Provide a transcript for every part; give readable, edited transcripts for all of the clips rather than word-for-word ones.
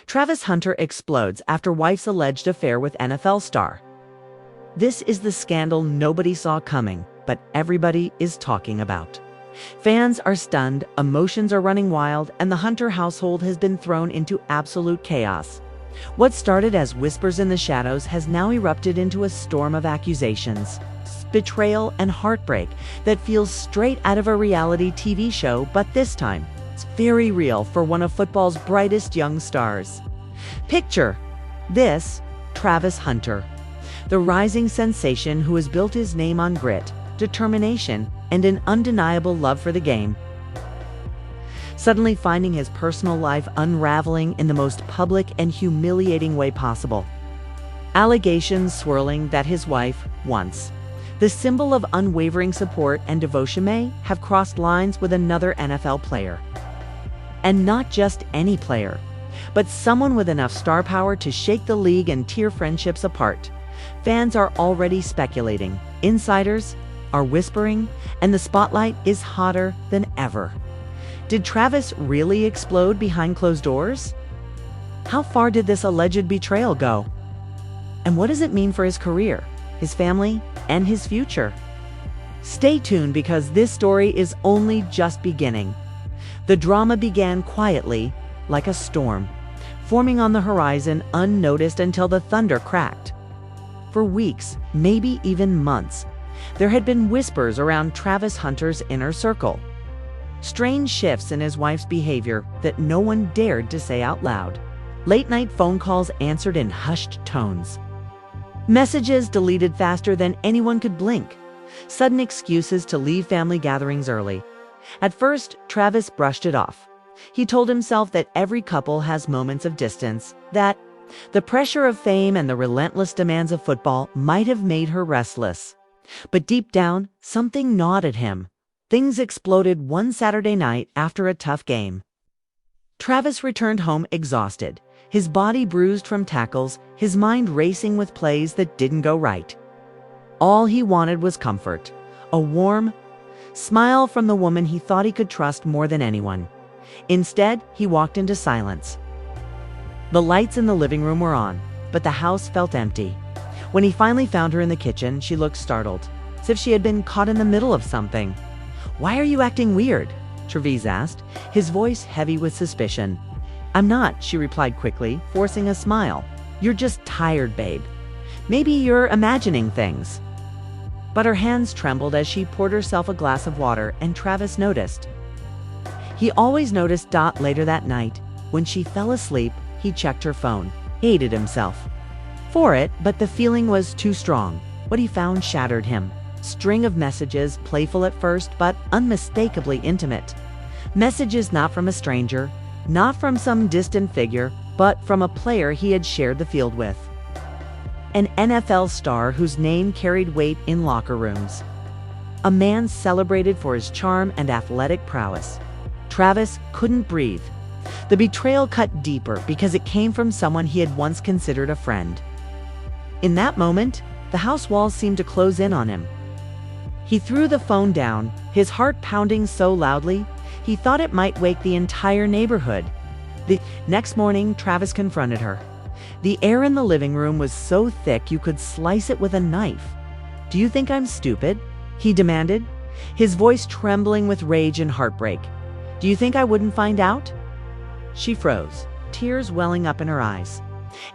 Travis Hunter explodes after wife's alleged affair with NFL star. This is the scandal nobody saw coming, but everybody is talking about. Fans are stunned, emotions are running wild, and the Hunter household has been thrown into absolute chaos. What started as whispers in the shadows has now erupted into a storm of accusations, betrayal, and heartbreak that feels straight out of a reality TV show, but this time, it's very real for one of football's brightest young stars. Picture this: Travis Hunter, the rising sensation who has built his name on grit, determination, and an undeniable love for the game, suddenly finding his personal life unraveling in the most public and humiliating way possible. Allegations swirling that his wife, once the symbol of unwavering support and devotion, may have crossed lines with another NFL player. And not just any player, but someone with enough star power to shake the league and tear friendships apart. Fans are already speculating, insiders are whispering, and the spotlight is hotter than ever. Did Travis really explode behind closed doors? How far did this alleged betrayal go? And what does it mean for his career, his family, and his future? Stay tuned, because this story is only just beginning. The drama began quietly, like a storm, forming on the horizon unnoticed until the thunder cracked. For weeks, maybe even months, there had been whispers around Travis Hunter's inner circle. Strange shifts in his wife's behavior that no one dared to say out loud. Late-night phone calls answered in hushed tones. Messages deleted faster than anyone could blink. Sudden excuses to leave family gatherings early. At first, Travis brushed it off. He told himself that every couple has moments of distance, that the pressure of fame and the relentless demands of football might have made her restless. But deep down, something gnawed at him. Things exploded one Saturday night after a tough game. Travis returned home exhausted, his body bruised from tackles, his mind racing with plays that didn't go right. All he wanted was comfort, a warm smile from the woman he thought he could trust more than anyone. Instead, he walked into silence. The lights in the living room were on, but the house felt empty. When he finally found her in the kitchen, she looked startled, as if she had been caught in the middle of something. "Why are you acting weird?" Travis asked, his voice heavy with suspicion. "I'm not," she replied quickly, forcing a smile. "You're just tired, babe. Maybe you're imagining things." But her hands trembled as she poured herself a glass of water, and Travis noticed. He always noticed. Later that night, when she fell asleep, he checked her phone. He hated himself for it, but the feeling was too strong. What he found shattered him. String of messages, playful at first, but unmistakably intimate. Messages not from a stranger, not from some distant figure, but from a player he had shared the field with. An NFL star whose name carried weight in locker rooms. A man celebrated for his charm and athletic prowess. Travis couldn't breathe. The betrayal cut deeper because it came from someone he had once considered a friend. In that moment, the house walls seemed to close in on him. He threw the phone down, his heart pounding so loudly, he thought it might wake the entire neighborhood. The next morning, Travis confronted her. The air in the living room was so thick you could slice it with a knife. "Do you think I'm stupid?" he demanded, his voice trembling with rage and heartbreak. "Do you think I wouldn't find out?" She froze, tears welling up in her eyes.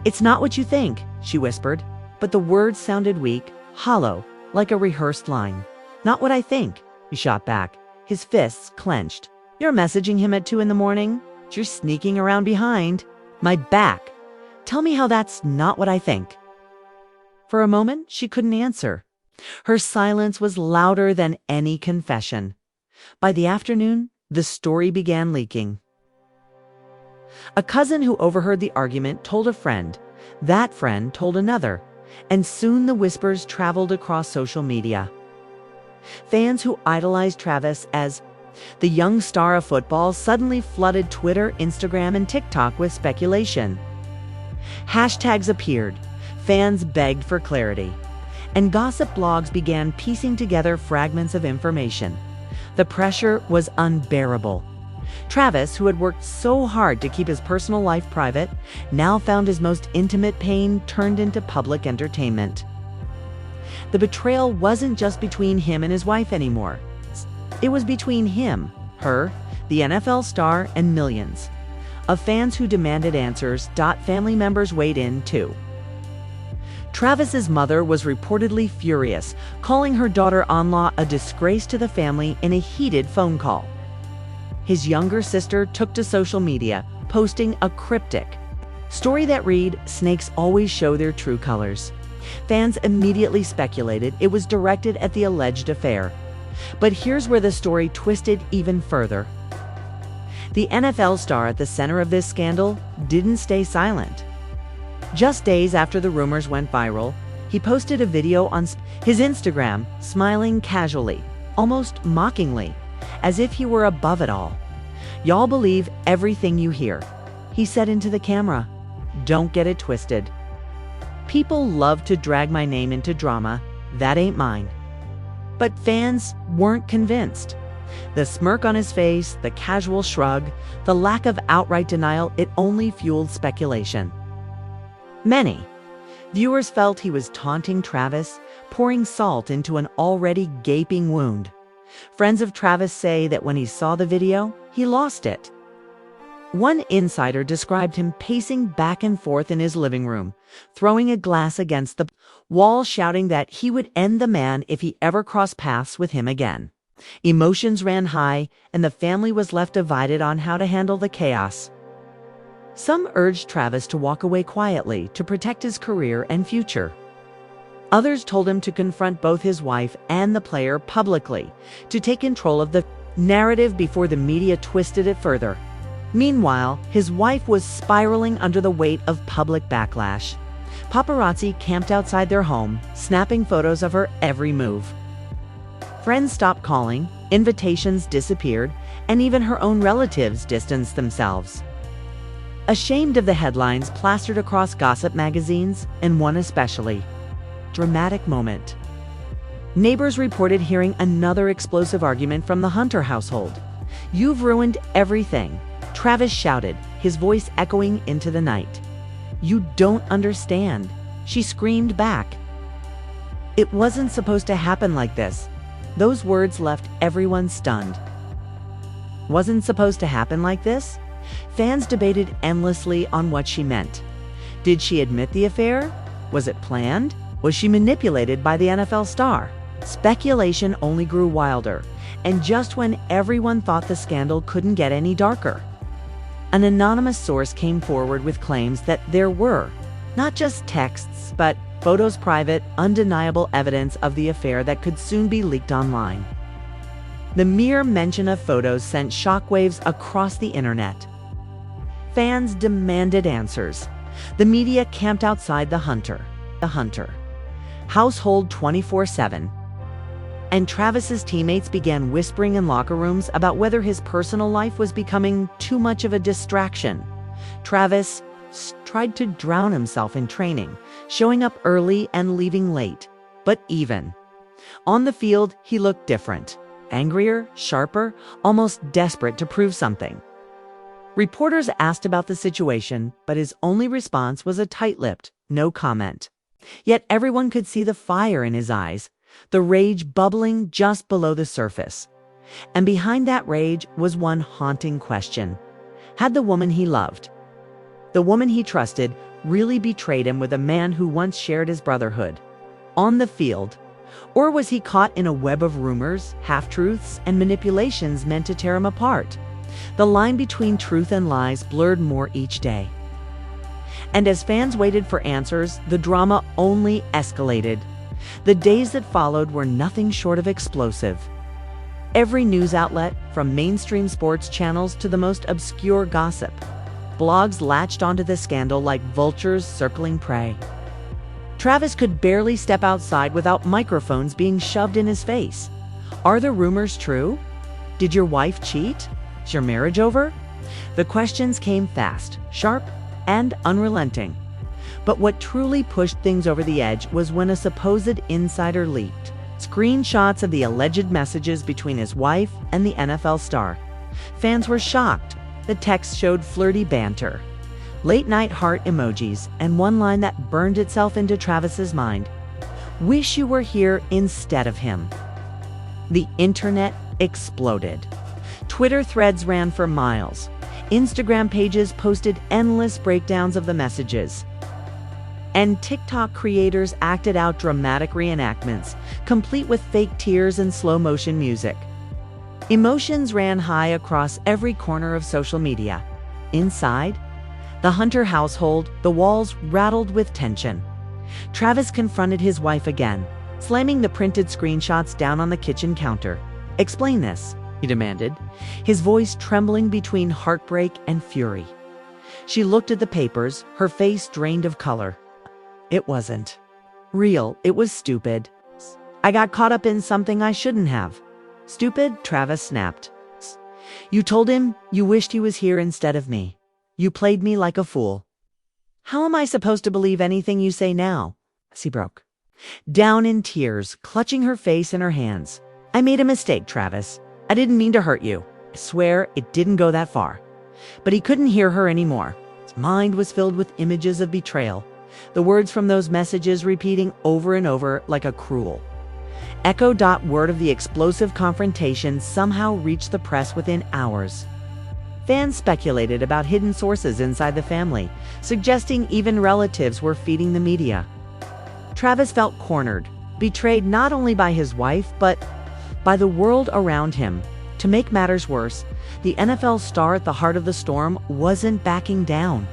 "It's not what you think," she whispered, but the words sounded weak, hollow, like a rehearsed line. "Not what I think," he shot back, his fists clenched. "You're messaging him at 2 a.m. You're sneaking around behind my back. Tell me how that's not what I think." For a moment, she couldn't answer. Her silence was louder than any confession. By the afternoon, the story began leaking. A cousin who overheard the argument told a friend. That friend told another. And soon the whispers traveled across social media. Fans who idolized Travis as the young star of football suddenly flooded Twitter, Instagram, and TikTok with speculation. Hashtags appeared, fans begged for clarity, and gossip blogs began piecing together fragments of information. The pressure was unbearable. Travis, who had worked so hard to keep his personal life private, now found his most intimate pain turned into public entertainment. The betrayal wasn't just between him and his wife anymore. It was between him, her, the NFL star, and millions of fans who demanded answers. Family members weighed in too. Travis's mother was reportedly furious, calling her daughter-in-law a disgrace to the family in a heated phone call. His younger sister took to social media, posting a cryptic story that read, "Snakes always show their true colors." Fans immediately speculated it was directed at the alleged affair. But here's where the story twisted even further. The NFL star at the center of this scandal didn't stay silent. Just days after the rumors went viral, he posted a video on his Instagram, smiling casually, almost mockingly, as if he were above it all. "Y'all believe everything you hear," he said into the camera. "Don't get it twisted. People love to drag my name into drama. That ain't mine." But fans weren't convinced. The smirk on his face, the casual shrug, the lack of outright denial, it only fueled speculation. Many viewers felt he was taunting Travis, pouring salt into an already gaping wound. Friends of Travis say that when he saw the video, he lost it. One insider described him pacing back and forth in his living room, throwing a glass against the wall, shouting that he would end the man if he ever crossed paths with him again. Emotions ran high, and the family was left divided on how to handle the chaos. Some urged Travis to walk away quietly to protect his career and future. Others told him to confront both his wife and the player publicly, to take control of the narrative before the media twisted it further. Meanwhile, his wife was spiraling under the weight of public backlash. Paparazzi camped outside their home, snapping photos of her every move. Friends stopped calling, invitations disappeared, and even her own relatives distanced themselves. Ashamed of the headlines plastered across gossip magazines, and one especially. Dramatic moment. Neighbors reported hearing another explosive argument from the Hunter household. "You've ruined everything," Travis shouted, his voice echoing into the night. "You don't understand," she screamed back. "It wasn't supposed to happen like this." Those words left everyone stunned. Wasn't supposed to happen like this? Fans debated endlessly on what she meant. Did she admit the affair? Was it planned? Was she manipulated by the NFL star? Speculation only grew wilder, and just when everyone thought the scandal couldn't get any darker. An anonymous source came forward with claims that there were not just texts, but photos, private, undeniable evidence of the affair that could soon be leaked online. The mere mention of photos sent shockwaves across the internet. Fans demanded answers. The media camped outside the Hunter household 24/7. And Travis's teammates began whispering in locker rooms about whether his personal life was becoming too much of a distraction. Travis tried to drown himself in training, showing up early and leaving late. But even on the field, he looked different. Angrier, sharper, almost desperate to prove something. Reporters asked about the situation, but his only response was a tight-lipped, no comment. Yet everyone could see the fire in his eyes, the rage bubbling just below the surface. And behind that rage was one haunting question. Had the woman he loved, the woman he trusted, really betrayed him with a man who once shared his brotherhood on the field? Or was he caught in a web of rumors, half-truths, and manipulations meant to tear him apart? The line between truth and lies blurred more each day. And as fans waited for answers, the drama only escalated. The days that followed were nothing short of explosive. Every news outlet, from mainstream sports channels to the most obscure gossip, blogs latched onto the scandal like vultures circling prey. Travis could barely step outside without microphones being shoved in his face. Are the rumors true? Did your wife cheat? Is your marriage over? The questions came fast, sharp, and unrelenting. But what truly pushed things over the edge was when a supposed insider leaked screenshots of the alleged messages between his wife and the NFL star. Fans were shocked. The text showed flirty banter, late-night heart emojis, and one line that burned itself into Travis's mind. "Wish you were here instead of him." The internet exploded. Twitter threads ran for miles. Instagram pages posted endless breakdowns of the messages. And TikTok creators acted out dramatic reenactments, complete with fake tears and slow-motion music. Emotions ran high across every corner of social media. Inside the Hunter household, the walls rattled with tension. Travis confronted his wife again, slamming the printed screenshots down on the kitchen counter. "Explain this," he demanded, his voice trembling between heartbreak and fury. She looked at the papers, her face drained of color. "It wasn't real. It was stupid. I got caught up in something I shouldn't have." "Stupid?" Travis snapped. "You told him you wished he was here instead of me. You played me like a fool. How am I supposed to believe anything you say now?" She broke down in tears, clutching her face in her hands. "I made a mistake, Travis. I didn't mean to hurt you. I swear it didn't go that far." But he couldn't hear her anymore. His mind was filled with images of betrayal, the words from those messages repeating over and over like a cruel echo. Word of the explosive confrontation somehow reached the press within hours. Fans speculated about hidden sources inside the family, suggesting even relatives were feeding the media. Travis felt cornered, betrayed not only by his wife, but by the world around him. To make matters worse, the NFL star at the heart of the storm wasn't backing down.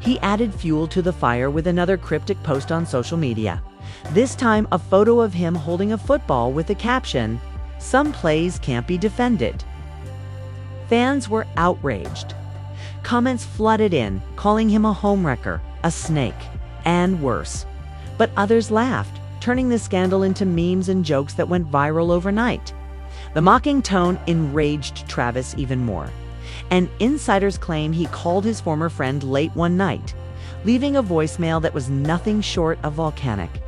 He added fuel to the fire with another cryptic post on social media. This time, a photo of him holding a football with the caption, "Some plays can't be defended." Fans were outraged. Comments flooded in, calling him a homewrecker, a snake, and worse. But others laughed, turning the scandal into memes and jokes that went viral overnight. The mocking tone enraged Travis even more. And insiders claim he called his former friend late one night, leaving a voicemail that was nothing short of volcanic.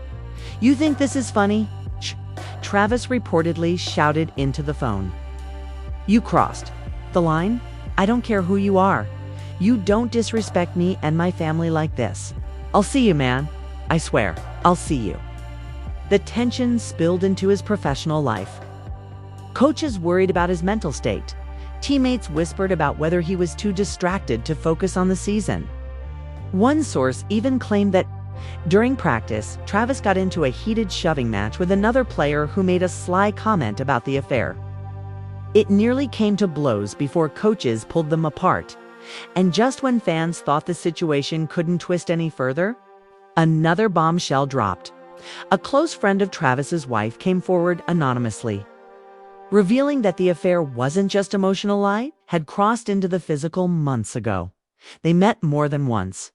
"You think this is funny?" Travis reportedly shouted into the phone. "You crossed the line. I don't care who you are. You don't disrespect me and my family like this. I'll see you, man. I swear, I'll see you." The tension spilled into his professional life. Coaches worried about his mental state. Teammates whispered about whether he was too distracted to focus on the season. One source even claimed that during practice, Travis got into a heated shoving match with another player who made a sly comment about the affair. It nearly came to blows before coaches pulled them apart. And just when fans thought the situation couldn't twist any further, another bombshell dropped. A close friend of Travis's wife came forward anonymously, revealing that the affair wasn't just emotional lie, had crossed into the physical months ago. They met more than once.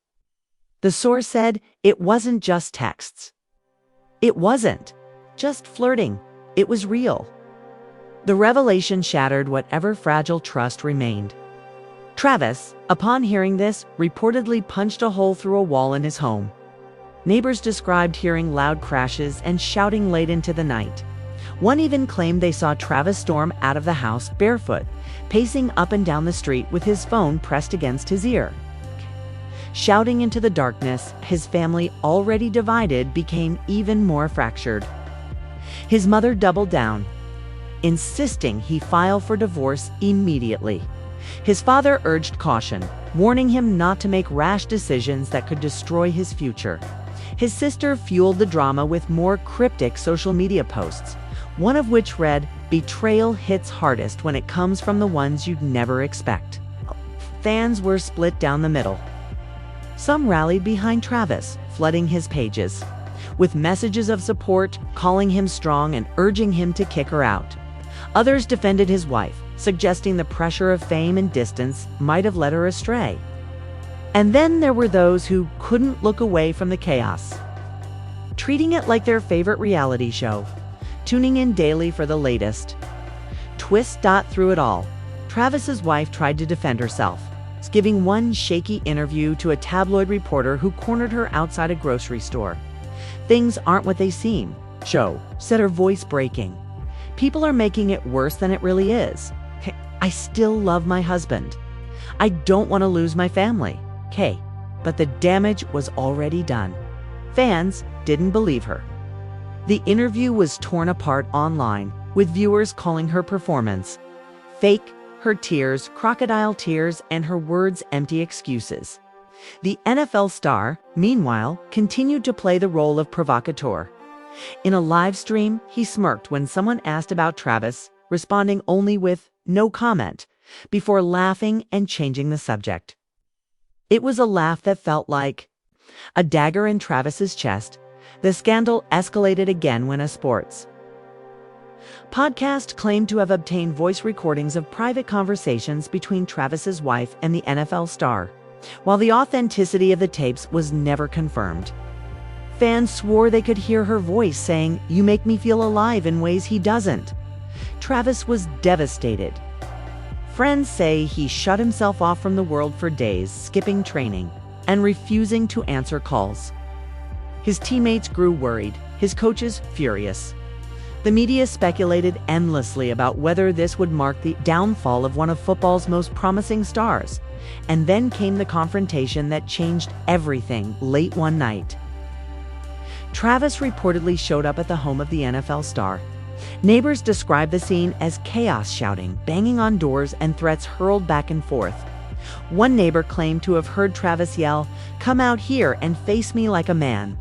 The source said it wasn't just texts. It wasn't just flirting. It was real. The revelation shattered whatever fragile trust remained. Travis, upon hearing this, reportedly punched a hole through a wall in his home. Neighbors described hearing loud crashes and shouting late into the night. One even claimed they saw Travis storm out of the house barefoot, pacing up and down the street with his phone pressed against his ear. Shouting into the darkness, his family, already divided, became even more fractured. His mother doubled down, insisting he file for divorce immediately. His father urged caution, warning him not to make rash decisions that could destroy his future. His sister fueled the drama with more cryptic social media posts, one of which read, "Betrayal hits hardest when it comes from the ones you'd never expect." Fans were split down the middle. Some rallied behind Travis, flooding his pages with messages of support, calling him strong and urging him to kick her out. Others defended his wife, suggesting the pressure of fame and distance might have led her astray. And then there were those who couldn't look away from the chaos, treating it like their favorite reality show, tuning in daily for the latest twist. Through it all, Travis's wife tried to defend herself, giving one shaky interview to a tabloid reporter who cornered her outside a grocery store. "Things aren't what they seem," said her voice breaking. "People are making it worse than it really is. I still love my husband. I don't want to lose my family. Okay, but the damage was already done. Fans didn't believe her. The interview was torn apart online, with viewers calling her performance fake, her tears, crocodile tears, and her words empty excuses. The NFL star, meanwhile, continued to play the role of provocateur. In a live stream, he smirked when someone asked about Travis, responding only with no comment, before laughing and changing the subject. It was a laugh that felt like a dagger in Travis's chest. The scandal escalated again when a sports podcast claimed to have obtained voice recordings of private conversations between Travis's wife and the NFL star, while the authenticity of the tapes was never confirmed. Fans swore they could hear her voice saying, "You make me feel alive," in ways he doesn't. Travis was devastated. Friends say he shut himself off from the world for days, skipping training and refusing to answer calls. His teammates grew worried, his coaches furious. The media speculated endlessly about whether this would mark the downfall of one of football's most promising stars. And then came the confrontation that changed everything late one night. Travis reportedly showed up at the home of the NFL star. Neighbors described the scene as chaos, shouting, banging on doors, and threats hurled back and forth. One neighbor claimed to have heard Travis yell, "Come out here and face me like a man,"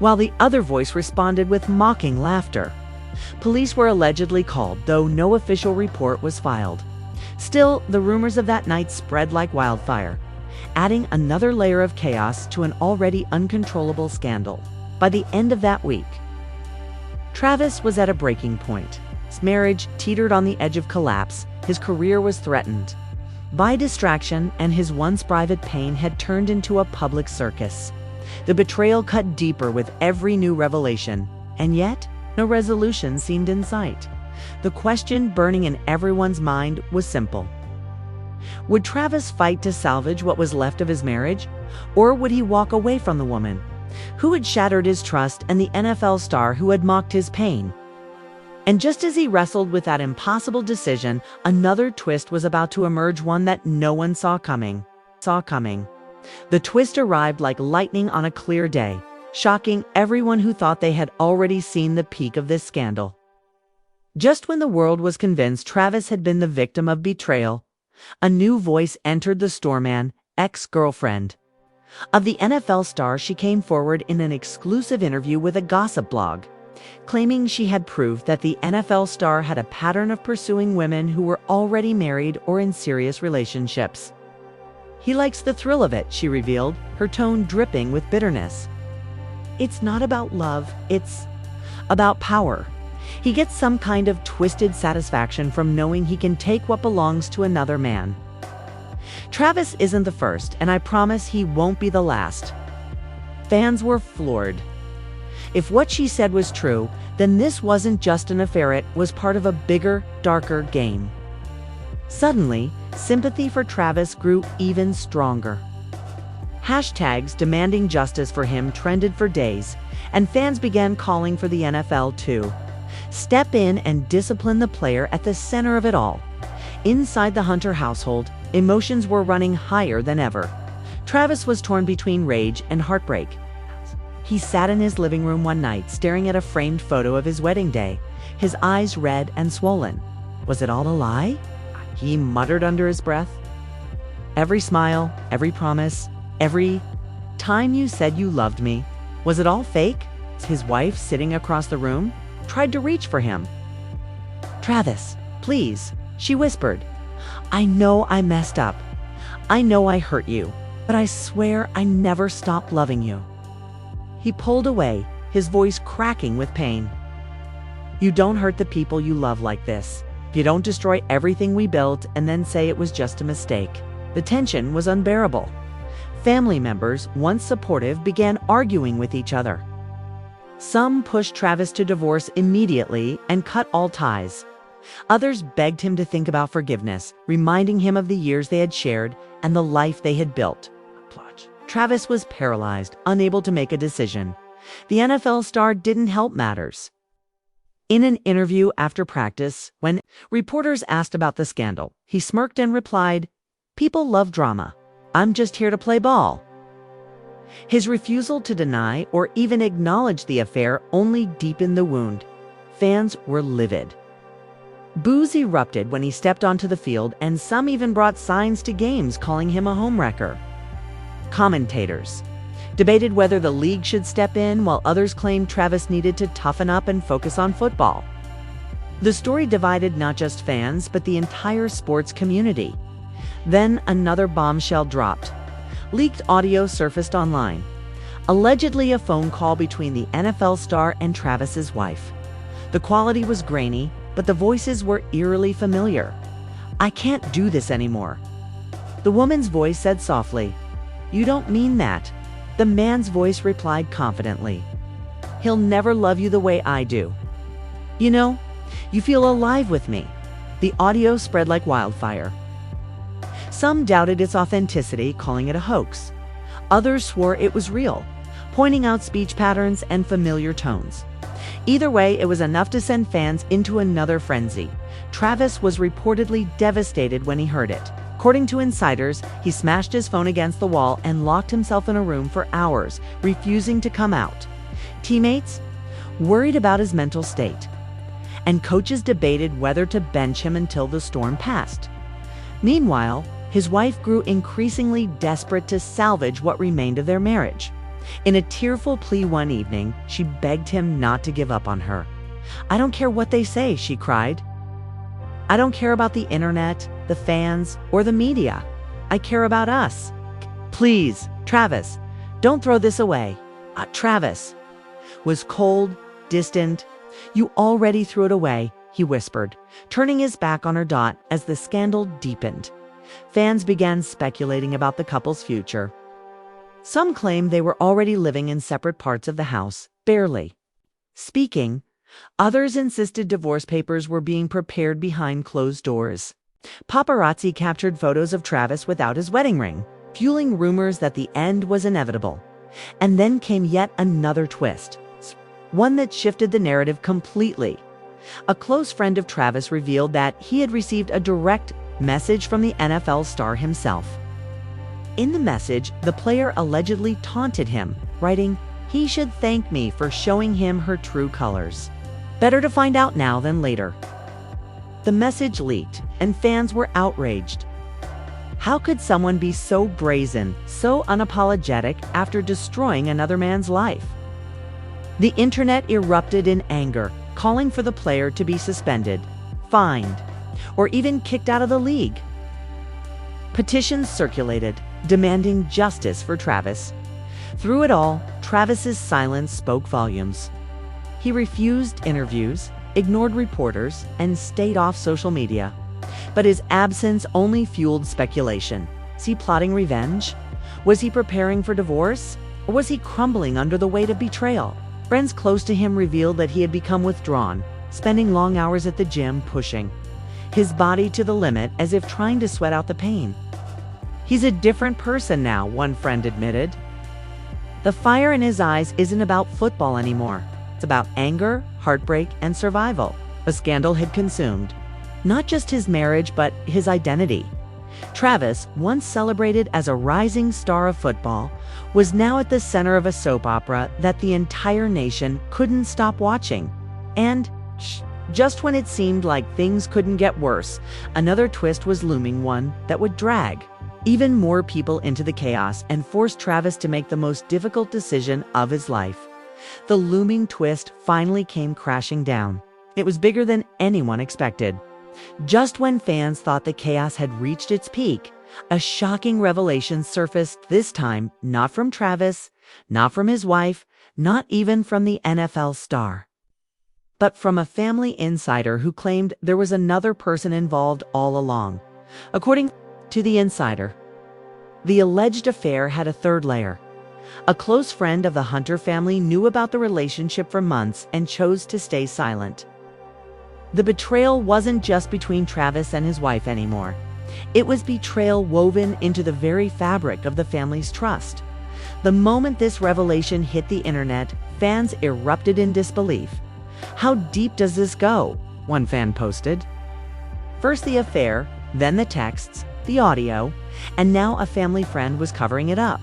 while the other voice responded with mocking laughter. Police were allegedly called, though no official report was filed. Still, the rumors of that night spread like wildfire, adding another layer of chaos to an already uncontrollable scandal. By the end of that week, Travis was at a breaking point. His marriage teetered on the edge of collapse. His career was threatened by distraction, and his once private pain had turned into a public circus. The betrayal cut deeper with every new revelation, and yet no resolution seemed in sight. The question burning in everyone's mind was simple. Would Travis fight to salvage what was left of his marriage, or would he walk away from the woman who had shattered his trust and the NFL star who had mocked his pain? And just as he wrestled with that impossible decision, another twist was about to emerge, one that no one saw coming. The twist arrived like lightning on a clear day, shocking everyone who thought they had already seen the peak of this scandal. Just when the world was convinced Travis had been the victim of betrayal, a new voice entered the storyman, ex-girlfriend of the NFL star. She came forward in an exclusive interview with a gossip blog, claiming she had proved that the NFL star had a pattern of pursuing women who were already married or in serious relationships. "He likes the thrill of it," she revealed, her tone dripping with bitterness. "It's not about love, it's about power. He gets some kind of twisted satisfaction from knowing he can take what belongs to another man." Travis isn't the first, and I promise he won't be the last. Fans were floored. If what she said was true, then this wasn't just an affair, it was part of a bigger, darker game. Suddenly, sympathy for Travis grew even stronger. Hashtags demanding justice for him trended for days, and fans began calling for the NFL to step in and discipline the player at the center of it all. Inside the Hunter household, emotions were running higher than ever. Travis was torn between rage and heartbreak. He sat in his living room one night, staring at a framed photo of his wedding day, his eyes red and swollen. Was it all a lie? He muttered under his breath. Every smile, every promise, every time you said you loved me, was it all fake? His wife, sitting across the room, tried to reach for him. "Travis, please," she whispered. "I know I messed up. I know I hurt you, but I swear I never stopped loving you." He pulled away, his voice cracking with pain. "You don't hurt the people you love like this. You don't destroy everything we built and then say it was just a mistake." The tension was unbearable. Family members, once supportive, began arguing with each other. Some pushed Travis to divorce immediately and cut all ties. Others begged him to think about forgiveness, reminding him of the years they had shared and the life they had built. Travis was paralyzed, unable to make a decision. The NFL star didn't help matters. In an interview after practice, when reporters asked about the scandal, he smirked and replied, "People love drama. I'm just here to play ball." His refusal to deny or even acknowledge the affair only deepened the wound. Fans were livid. Boos erupted when he stepped onto the field, and some even brought signs to games calling him a homewrecker. Commentators debated whether the league should step in, while others claimed Travis needed to toughen up and focus on football. The story divided not just fans, but the entire sports community. Then another bombshell dropped. Leaked audio surfaced online, allegedly a phone call between the NFL star and Travis's wife. The quality was grainy, but the voices were eerily familiar. "I can't do this anymore." The woman's voice said softly, "You don't mean that." The man's voice replied confidently, "He'll never love you the way I do. You know, you feel alive with me." The audio spread like wildfire. Some doubted its authenticity, calling it a hoax. Others swore it was real, pointing out speech patterns and familiar tones. Either way, it was enough to send fans into another frenzy. Travis was reportedly devastated when he heard it. According to insiders, he smashed his phone against the wall and locked himself in a room for hours, refusing to come out. Teammates worried about his mental state, and coaches debated whether to bench him until the storm passed. Meanwhile, his wife grew increasingly desperate to salvage what remained of their marriage. In a tearful plea one evening, she begged him not to give up on her. "I don't care what they say," she cried. "I don't care about the internet, the fans, or the media. I care about us. Please, Travis, don't throw this away." Travis was cold, distant. "You already threw it away," he whispered, turning his back on her as the scandal deepened. Fans began speculating about the couple's future. Some claimed they were already living in separate parts of the house, barely speaking. Others insisted divorce papers were being prepared behind closed doors. Paparazzi captured photos of Travis without his wedding ring, fueling rumors that the end was inevitable. And then came yet another twist, one that shifted the narrative completely. A close friend of Travis revealed that he had received a direct message from the NFL star himself. In the message, the player allegedly taunted him, writing, "He should thank me for showing him her true colors. Better to find out now than later." The message leaked, and fans were outraged. How could someone be so brazen, so unapologetic after destroying another man's life? The internet erupted in anger, calling for the player to be suspended, fined, or even kicked out of the league. Petitions circulated, demanding justice for Travis. Through it all, Travis's silence spoke volumes. He refused interviews, ignored reporters, and stayed off social media. But his absence only fueled speculation. Was he plotting revenge? Was he preparing for divorce? Or was he crumbling under the weight of betrayal? Friends close to him revealed that he had become withdrawn, spending long hours at the gym pushing his body to the limit as if trying to sweat out the pain. "He's a different person now," one friend admitted. The fire in his eyes isn't about football anymore. It's about anger, heartbreak, and survival. A scandal had consumed not just his marriage, but his identity. Travis, once celebrated as a rising star of football, was now at the center of a soap opera that the entire nation couldn't stop watching. And just when it seemed like things couldn't get worse, another twist was looming, one that would drag even more people into the chaos and force Travis to make the most difficult decision of his life. The looming twist finally came crashing down. It was bigger than anyone expected. Just when fans thought the chaos had reached its peak, a shocking revelation surfaced, this time not from Travis, not from his wife, not even from the NFL star, but from a family insider who claimed there was another person involved all along. According to the insider, the alleged affair had a third layer. A close friend of the Hunter family knew about the relationship for months and chose to stay silent. The betrayal wasn't just between Travis and his wife anymore. It was betrayal woven into the very fabric of the family's trust. The moment this revelation hit the internet, fans erupted in disbelief. "How deep does this go?" one fan posted. First the affair, then the texts, the audio, and now a family friend was covering it up.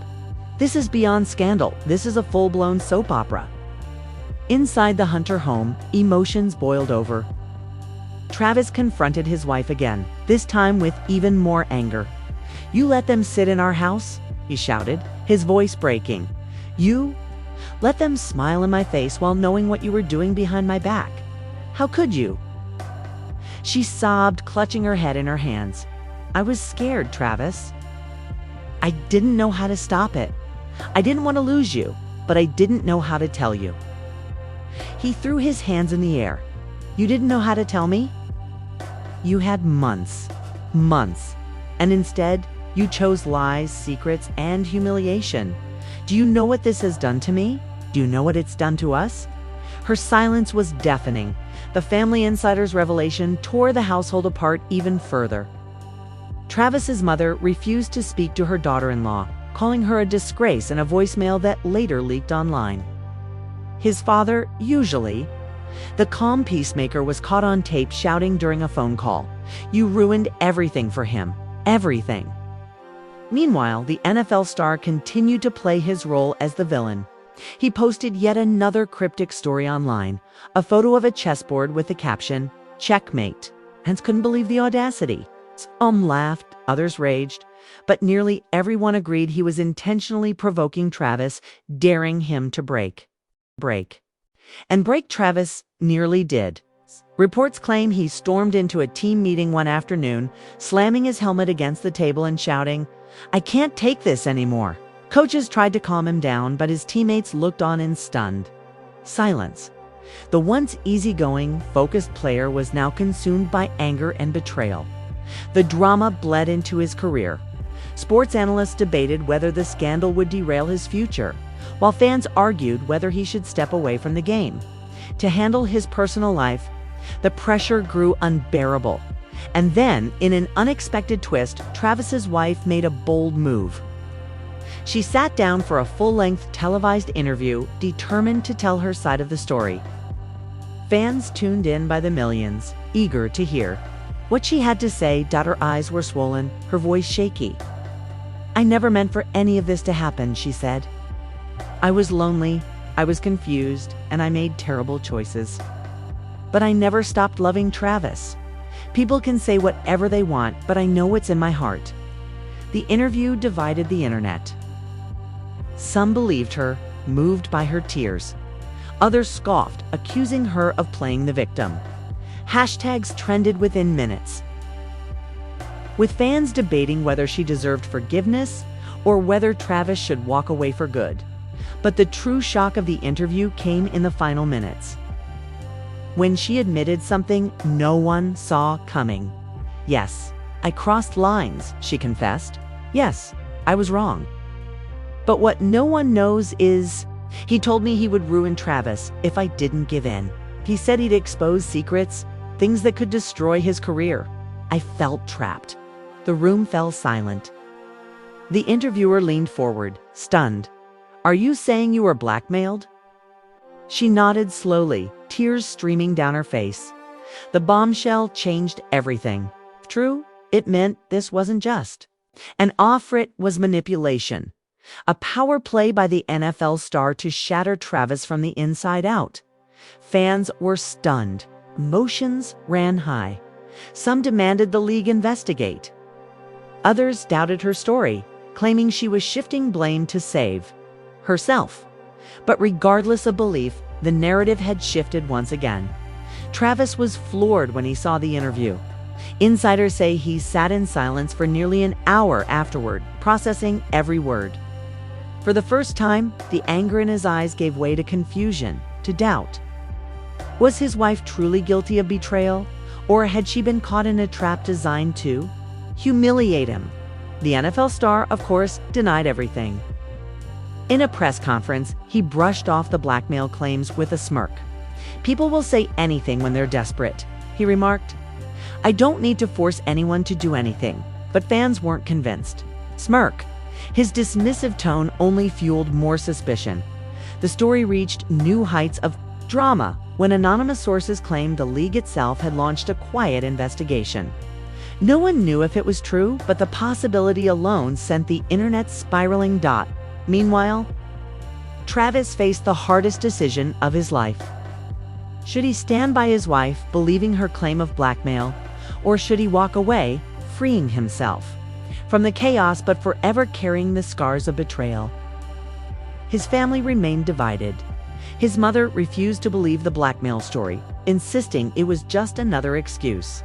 This is beyond scandal. This is a full-blown soap opera. Inside the Hunter home, emotions boiled over. Travis confronted his wife again, this time with even more anger. "You let them sit in our house?" he shouted, his voice breaking. "You let them smile in my face while knowing what you were doing behind my back. How could you?" She sobbed, clutching her head in her hands. "I was scared, Travis. I didn't know how to stop it. I didn't want to lose you, but I didn't know how to tell you." He threw his hands in the air. "You didn't know how to tell me? You had months, and instead you chose lies, secrets, and humiliation. Do you know what this has done to me? Do you know what it's done to us?" Her silence was deafening. The family insider's revelation tore the household apart even further. Travis's mother refused to speak to her daughter-in-law, calling her a disgrace in a voicemail that later leaked online. His father, usually the calm peacemaker, was caught on tape shouting during a phone call, "You ruined everything for him, everything." Meanwhile, the NFL star continued to play his role as the villain. He posted yet another cryptic story online, a photo of a chessboard with the caption, "Checkmate." Fans couldn't believe the audacity. Some laughed, others raged, but nearly everyone agreed he was intentionally provoking Travis, daring him to break. And break Travis nearly did. Reports claim he stormed into a team meeting one afternoon, slamming his helmet against the table and shouting, "I can't take this anymore." Coaches tried to calm him down, but his teammates looked on in stunned silence. The once easygoing, focused player was now consumed by anger and betrayal. The drama bled into his career. Sports analysts debated whether the scandal would derail his future, while fans argued whether he should step away from the game. To handle his personal life, the pressure grew unbearable. And then, in an unexpected twist, Travis's wife made a bold move. She sat down for a full-length televised interview, determined to tell her side of the story. Fans tuned in by the millions, eager to hear what she had to say. Her eyes were swollen, her voice shaky. "I never meant for any of this to happen," she said. "I was lonely, I was confused, and I made terrible choices. But I never stopped loving Travis. People can say whatever they want, but I know what's in my heart." The interview divided the internet. Some believed her, moved by her tears. Others scoffed, accusing her of playing the victim. Hashtags trended within minutes, with fans debating whether she deserved forgiveness or whether Travis should walk away for good. But the true shock of the interview came in the final minutes, when she admitted something no one saw coming. "Yes, I crossed lines," she confessed. "Yes, I was wrong. But what no one knows is, he told me he would ruin Travis if I didn't give in. He said he'd expose secrets, things that could destroy his career. I felt trapped." The room fell silent. The interviewer leaned forward, stunned. "Are you saying you were blackmailed?" She nodded slowly, tears streaming down her face. The bombshell changed everything. True, it meant this wasn't just an offer, it was manipulation. A power play by the NFL star to shatter Travis from the inside out. Fans were stunned. Emotions ran high. Some demanded the league investigate. Others doubted her story, claiming she was shifting blame to save herself. But regardless of belief, the narrative had shifted once again. Travis was floored when he saw the interview. Insiders say he sat in silence for nearly an hour afterward, processing every word. For the first time, the anger in his eyes gave way to confusion, to doubt. Was his wife truly guilty of betrayal, or had she been caught in a trap designed to humiliate him? The NFL star, of course, denied everything. In a press conference, he brushed off the blackmail claims with a smirk. "People will say anything when they're desperate," he remarked. "I don't need to force anyone to do anything." But fans weren't convinced. Smirk. His dismissive tone only fueled more suspicion. The story reached new heights of Drama, when anonymous sources claimed the league itself had launched a quiet investigation. No one knew if it was true, but the possibility alone sent the internet spiraling. Meanwhile, Travis faced the hardest decision of his life. Should he stand by his wife, believing her claim of blackmail, or should he walk away, freeing himself from the chaos but forever carrying the scars of betrayal? His family remained divided. His mother refused to believe the blackmail story, insisting it was just another excuse.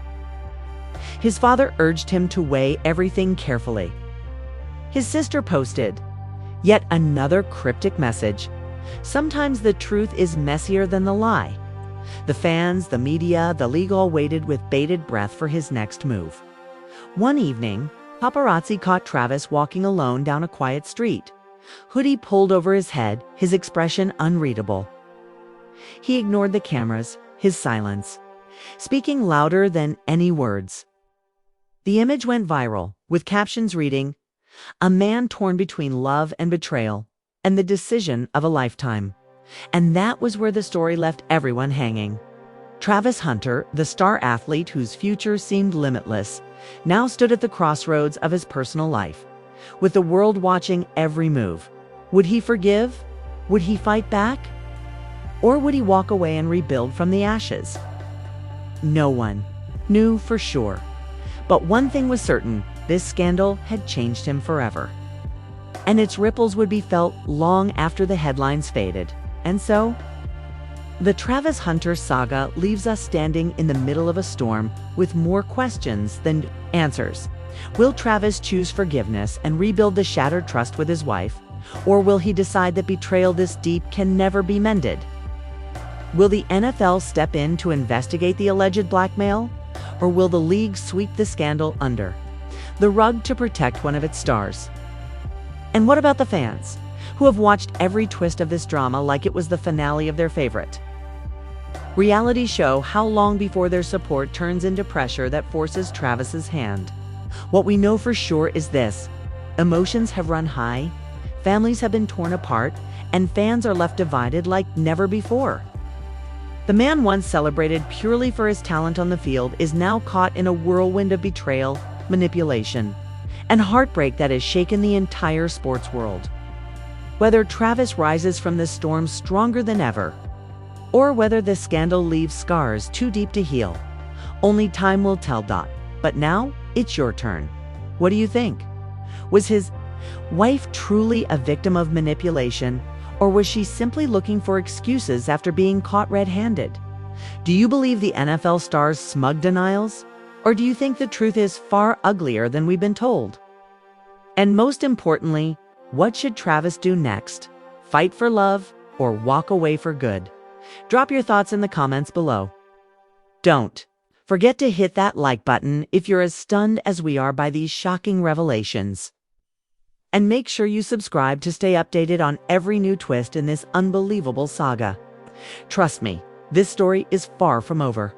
His father urged him to weigh everything carefully. His sister posted yet another cryptic message. Sometimes the truth is messier than the lie. The fans, the media, the league all waited with bated breath for his next move. One evening, paparazzi caught Travis walking alone down a quiet street. Hoodie pulled over his head, his expression unreadable. He ignored the cameras, his silence, speaking louder than any words. The image went viral, with captions reading, "A man torn between love and betrayal, and the decision of a lifetime." And that was where the story left everyone hanging. Travis Hunter, the star athlete whose future seemed limitless, now stood at the crossroads of his personal life, with the world watching every move. Would he forgive? Would he fight back? Or would he walk away and rebuild from the ashes? No one knew for sure. But one thing was certain, this scandal had changed him forever. And its ripples would be felt long after the headlines faded. And so, the Travis Hunter saga leaves us standing in the middle of a storm with more questions than answers. Will Travis choose forgiveness and rebuild the shattered trust with his wife? Or will he decide that betrayal this deep can never be mended? Will the NFL step in to investigate the alleged blackmail? Or will the league sweep the scandal under the rug to protect one of its stars? And what about the fans, who have watched every twist of this drama like it was the finale of their favorite reality show? How long before their support turns into pressure that forces Travis's hand? What we know for sure is this: emotions have run high, families have been torn apart, and fans are left divided like never before. The man once celebrated purely for his talent on the field is now caught in a whirlwind of betrayal, manipulation, and heartbreak that has shaken the entire sports world. Whether Travis rises from this storm stronger than ever, or whether this scandal leaves scars too deep to heal, only time will tell. But now, it's your turn. What do you think? Was his wife truly a victim of manipulation, or was she simply looking for excuses after being caught red-handed? Do you believe the NFL star's smug denials? Or do you think the truth is far uglier than we've been told? And most importantly, what should Travis do next? Fight for love or walk away for good? Drop your thoughts in the comments below. Don't forget to hit that like button if you're as stunned as we are by these shocking revelations. And make sure you subscribe to stay updated on every new twist in this unbelievable saga. Trust me, this story is far from over.